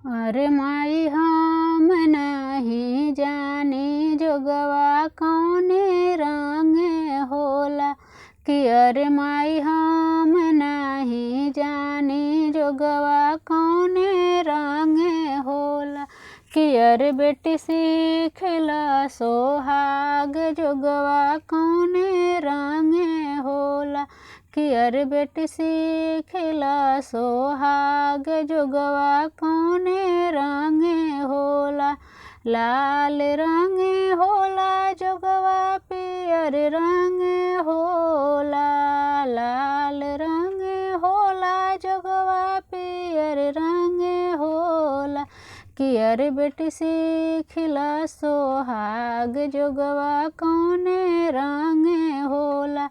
अरे माई हम नहीं जानी जोगवा कौने रंग होला कि अरे माई हम नहीं जानी जोगवा कौने रंग होला कि अरे बेटी सीखला सोहाग जोगवा कौने रंग होला कि अरे बेटी सीखला सोहाग जोगवा कौने रंग होला। लाल रंग होला जोगवा पियर रंग होला। लाल रंग होला जोगवा पियर रंग होला कि अरे बेटी सीखला सोहाग जोगवा कौने रंग होला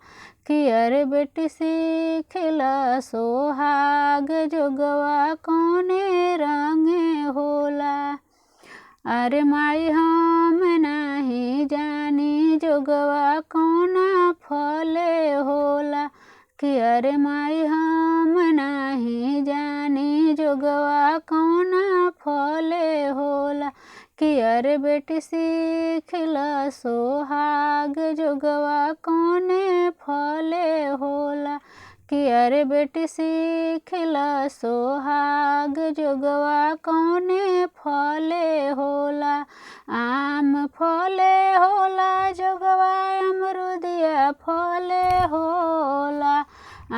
कि अरे बेटी सीखला सोहाग जोगवा कौने रंग होला। अरे माई हम नहीं जानी जोगवा कौना फल होला कि अरे माई हम नहीं जानी जोगवा कौना फल होला कि अरे बेटी सीखला सोहाग जोगवा कौने फल होला कि अरे बेटी सीखला सोहाग जोगवा कौने फल होला। आम फल होला जोगवा अमरुदिया फल होला।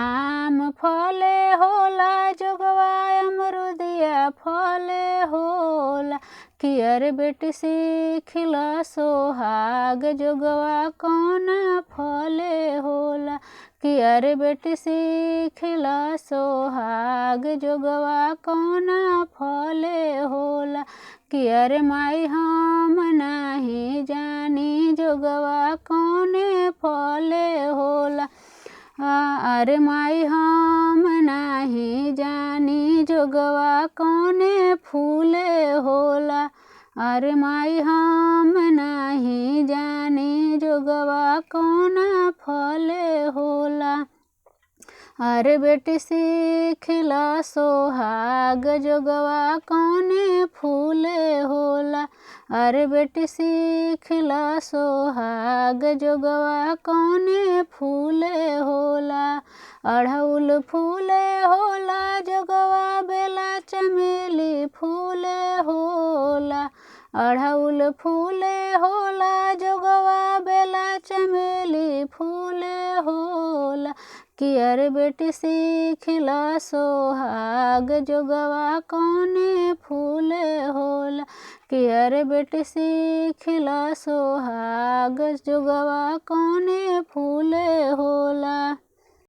आम फल होला जोगवा अमरुदिया फल होला कि अरे बेटी सीखला सोहाग जोगवा कौना फल होला कि अरे बेटी सीखला सोहाग जोगवा कौना फल होला कि अरे माई हम नहीं जानी जोगवा कौने फल होला। अरे माई हम नहीं जानी जोगवा कौने फूल होला। अरे माई हम नहीं जानी जोगवा कौना फल होला। अरे बेटी सीखला सोहाग जोगवा कौने फूल होला। अरे बेटी सीखला सोहाग जोगवा कौने फूल होला। अड़हुल फूल होला जोगवा बेला चमेली फूल होला। अड़हुल फूल होला जोगवा बेला चमेली फूल होला कि अरे बेटी सीखला सोहाग जोगवा कौने फूल होला कि अरे बेटी सीखला सोहाग जोगवा कौने